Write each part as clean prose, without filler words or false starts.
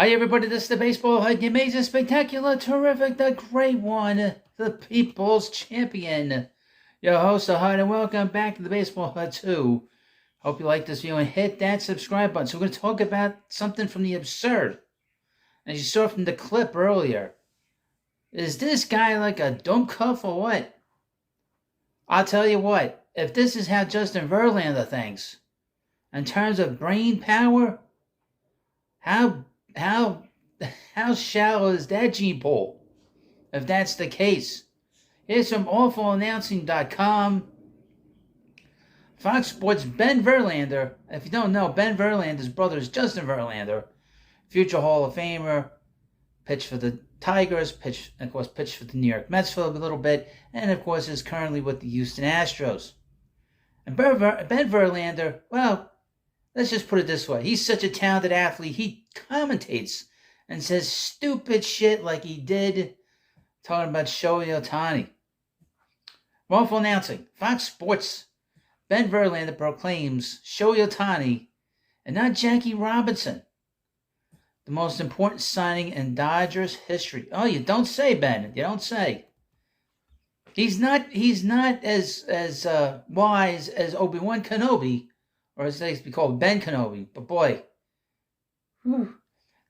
Hi everybody, this is the Baseball Head, the amazing, spectacular, terrific, the great one, the People's Champion. Your host, the Head, and welcome back to the Baseball Head 2. Hope you like this video and hit that subscribe button. So we're going to talk about something from the absurd. As you saw from the clip earlier, is this guy like a dumb cuff or what? I'll tell you what, if this is how Justin Verlander thinks, in terms of brain power, how shallow is that gene pool, if that's the case? Here's from awfulannouncing.com. Fox Sports' Ben Verlander. If you don't know, Ben Verlander's brother is Justin Verlander, future Hall of Famer, pitched for the Tigers, pitched for the New York Mets for a little bit, and of course is currently with the Houston Astros. And Ben Verlander, well, let's just put it this way. He's such a talented athlete, he commentates and says stupid shit like he did talking about Shohei Ohtani. Wrongful announcing. Fox Sports. Ben Verlander proclaims Shohei Ohtani and not Jackie Robinson the most important signing in Dodgers history. Oh, you don't say, Ben. You don't say. He's not as wise as Obi-Wan Kenobi, or as they used to be called, Ben Kenobi. But boy,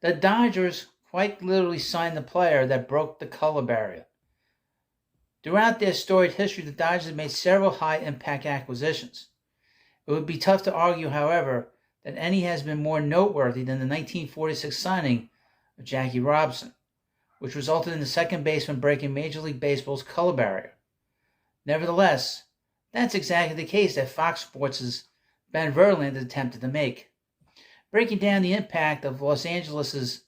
the Dodgers quite literally signed the player that broke the color barrier. Throughout their storied history, the Dodgers have made several high-impact acquisitions. It would be tough to argue, however, that any has been more noteworthy than the 1946 signing of Jackie Robinson, which resulted in the second baseman breaking Major League Baseball's color barrier. Nevertheless, that's exactly the case that Fox Sports' Ben Verlander attempted to make. Breaking down the impact of Los Angeles'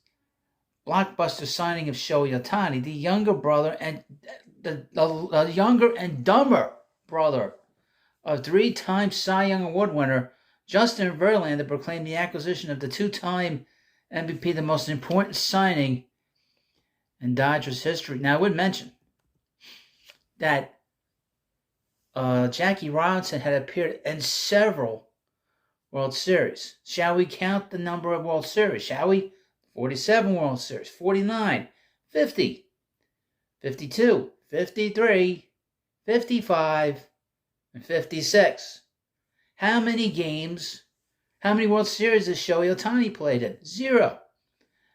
blockbuster signing of Shohei Ohtani, the younger brother and the younger and dumber brother of three-time Cy Young Award winner Justin Verlander proclaimed the acquisition of the two-time MVP the most important signing in Dodgers history. Now, I would mention that Jackie Robinson had appeared in several World Series. Shall we count the number of World Series? Shall we? 47 World Series, 49, 50, 52, 53, 55, and 56. How many World Series has Shohei Ohtani played in? 0.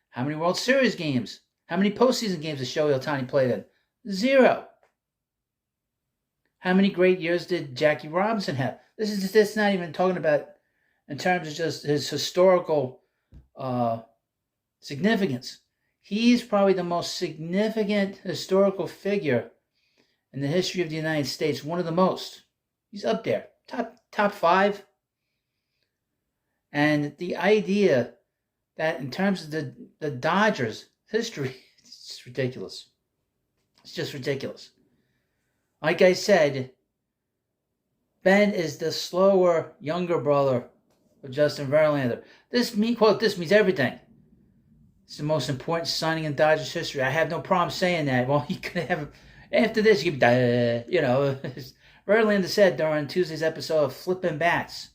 How many World Series games? How many postseason games has Shohei Ohtani played in? 0. How many great years did Jackie Robinson have? This is not even talking about in terms of just his historical significance. He's probably the most significant historical figure in the history of the United States. One of the most. He's up there. Top 5. And the idea that in terms of the Dodgers history, it's just ridiculous. It's just ridiculous. Like I said, Ben is the slower, younger brother of Justin Verlander. This means everything. It's the most important signing in Dodgers history. I have no problem saying that. Well, you could have, after this, you know, Verlander said during Tuesday's episode of Flippin Bats,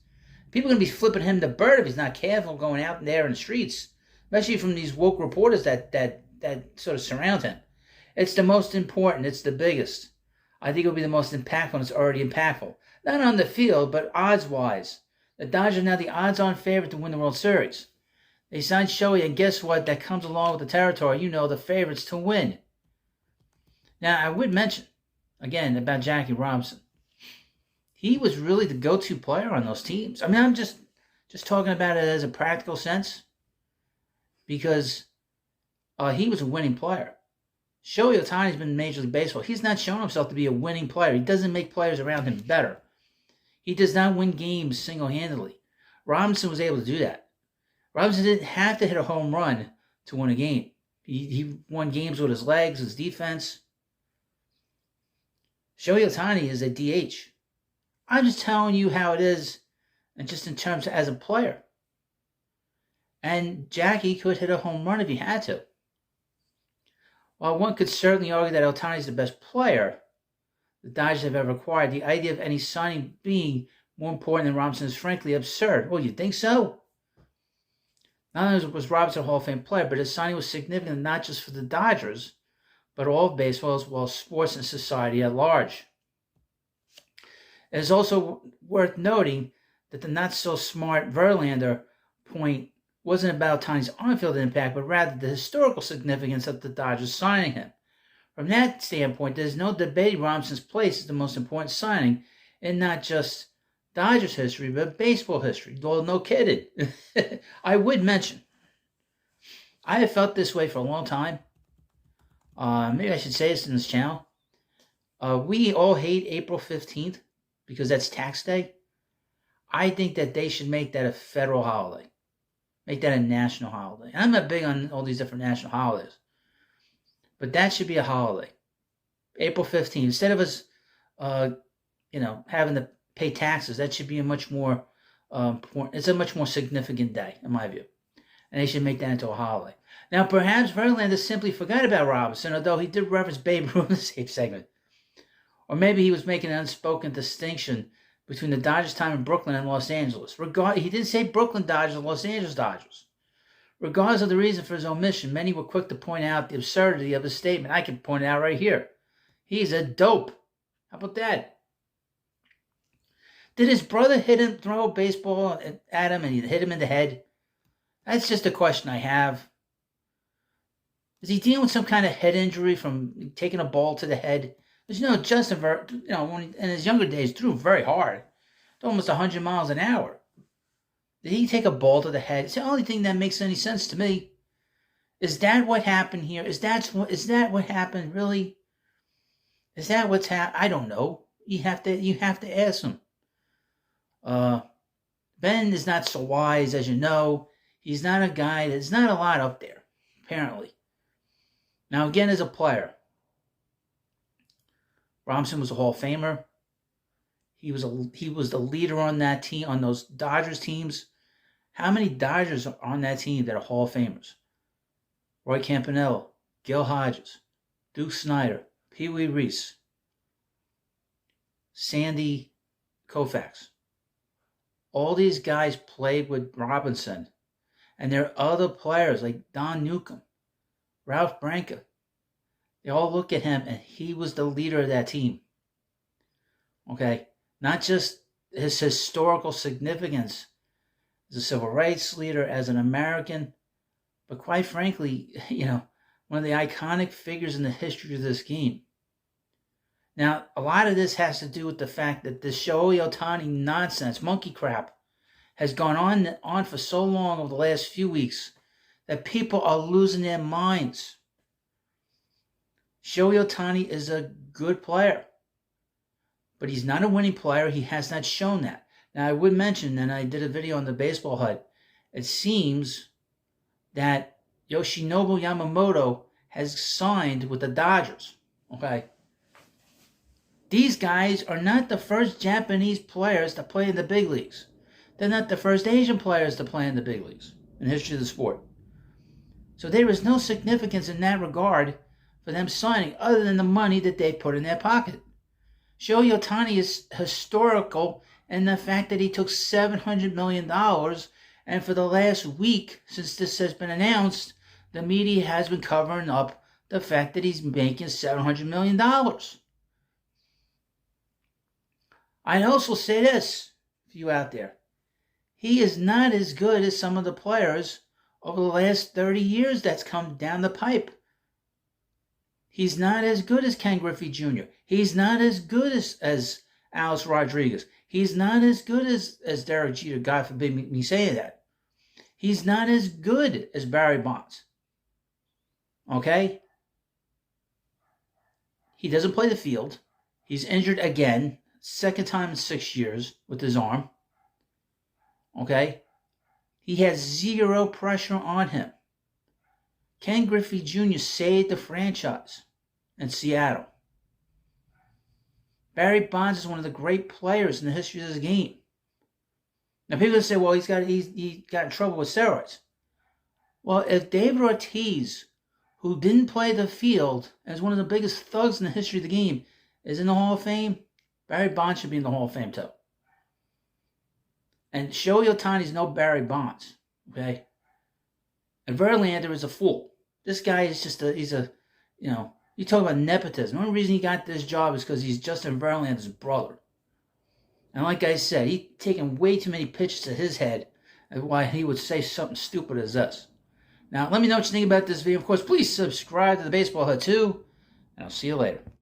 people are going to be flipping him the bird if he's not careful going out there in the streets, especially from these woke reporters that sort of surround him. It's the most important. It's the biggest. I think it'll be the most impactful, and it's already impactful. Not on the field, but odds-wise. The Dodgers are now the odds-on favorite to win the World Series. They signed Shohei, and guess what? That comes along with the territory. You know, the favorites to win. Now, I would mention, again, about Jackie Robinson. He was really the go-to player on those teams. I mean, I'm just talking about it as a practical sense, because he was a winning player. Shohei Ohtani's been in Major League Baseball. He's not shown himself to be a winning player. He doesn't make players around him better. He does not win games single-handedly. Robinson was able to do that. Robinson didn't have to hit a home run to win a game. He won games with his legs, his defense. Shohei Ohtani is a DH. I'm just telling you how it is, and just in terms of as a player. And Jackie could hit a home run if he had to. While one could certainly argue that Ohtani is the best player the Dodgers have ever acquired, the idea of any signing being more important than Robinson is frankly absurd. Well, you think so? Not only was Robinson a Hall of Fame player, but his signing was significant not just for the Dodgers, but all of baseball as well as sports and society at large. It is also worth noting that the not-so-smart Verlander point wasn't about Ohtani's on-field impact, but rather the historical significance of the Dodgers signing him. From that standpoint, there's no debating Robinson's place as the most important signing in not just Dodgers history, but baseball history. Well, no kidding. I would mention, I have felt this way for a long time. Maybe I should say this in this channel. We all hate April 15th because that's tax day. I think that they should make that a federal holiday. Make that a national holiday. And I'm not big on all these different national holidays. But that should be a holiday. April 15th. Instead of us, having to pay taxes, that should be a much more important. It's a much more significant day, in my view. And they should make that into a holiday. Now, perhaps Verlander simply forgot about Robinson, although he did reference Babe Ruth in the same segment. Or maybe he was making an unspoken distinction between the Dodgers' time in Brooklyn and Los Angeles. He didn't say Brooklyn Dodgers or Los Angeles Dodgers. Regardless of the reason for his omission, many were quick to point out the absurdity of his statement. I can point it out right here. He's a dope. How about that? Did his brother throw a baseball at him and he hit him in the head? That's just a question I have. Is he dealing with some kind of head injury from taking a ball to the head? Because, Justin, when in his younger days, threw very hard. Almost 100 miles an hour. Did he take a ball to the head? It's the only thing that makes any sense to me. Is that what happened here? Is that what happened, really? Is that what's happened? I don't know. You have to ask him. Ben is not so wise, as you know. He's not a guy. There's not a lot up there, apparently. Now, again, as a player, Robinson was a Hall of Famer. He was the leader on that team, on those Dodgers teams. How many Dodgers are on that team that are Hall of Famers? Roy Campanella, Gil Hodges, Duke Snider, Pee Wee Reese, Sandy Koufax. All these guys played with Robinson. And there are other players like Don Newcomb, Ralph Branca. They all look at him, and he was the leader of that team. Okay? Not just his historical significance as a civil rights leader, as an American, but quite frankly, one of the iconic figures in the history of this game. Now, a lot of this has to do with the fact that this Shohei Ohtani nonsense, monkey crap, has gone on for so long over the last few weeks that people are losing their minds. Shohei Ohtani is a good player, but he's not a winning player. He has not shown that. Now, I would mention, and I did a video on the Baseball Hut, it seems that Yoshinobu Yamamoto has signed with the Dodgers. Okay? These guys are not the first Japanese players to play in the big leagues. They're not the first Asian players to play in the big leagues in the history of the sport. So there is no significance in that regard for them signing other than the money that they put in their pocket. Shohei Ohtani is historical in the fact that he took $700 million, and for the last week since this has been announced, the media has been covering up the fact that he's making $700 million. I'd also say this, for you out there. He is not as good as some of the players over the last 30 years that's come down the pipe. He's not as good as Ken Griffey Jr. He's not as good as Alex Rodriguez. He's not as good as Derek Jeter. God forbid me saying that. He's not as good as Barry Bonds. Okay? He doesn't play the field. He's injured again. Second time in 6 years with his arm. Okay? He has zero pressure on him. Ken Griffey Jr. saved the franchise in Seattle. Barry Bonds is one of the great players in the history of this game. Now people say, well, he got in trouble with steroids. Well, if David Ortiz, who didn't play the field and is one of the biggest thugs in the history of the game, is in the Hall of Fame, Barry Bonds should be in the Hall of Fame too. And Shohei Ohtani is no Barry Bonds, okay? And Verlander is a fool. This guy is just you talk about nepotism. The only reason he got this job is because he's Justin Verlander's brother. And like I said, he's taking way too many pitches to his head why he would say something stupid as this. Now, let me know what you think about this video. Of course, please subscribe to the Baseball Hut too, and I'll see you later.